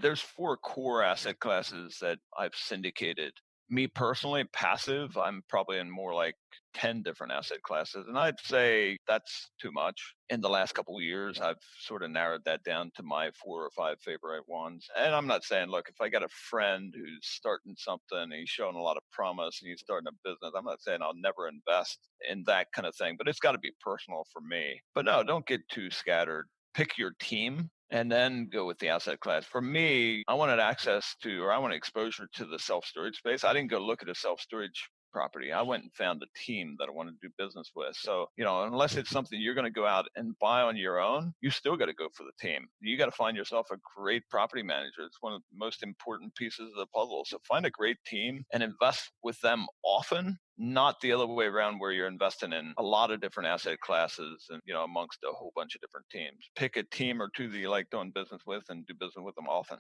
There's four core asset classes that I've syndicated. Me personally, passive, I'm probably in more like 10 different asset classes. And I'd say that's too much. In the last couple of years, I've sort of narrowed that down to my four or five favorite ones. And I'm not saying, look, if I got a friend who's starting something and he's showing a lot of promise and he's starting a business, I'm not saying I'll never invest in that kind of thing, but it's got to be personal for me. But no, don't get too scattered. Pick your team and then go with the asset class. For me, I wanted access to, or I wanted exposure to the self storage space. I didn't go look at a self storage property. I went and found a team that I wanted to do business with. So, unless it's something you're going to go out and buy on your own, you still got to go for the team. You got to find yourself a great property manager. It's one of the most important pieces of the puzzle. So find a great team and invest with them often, not the other way around where you're investing in a lot of different asset classes and, amongst a whole bunch of different teams. Pick a team or two that you like doing business with and do business with them often.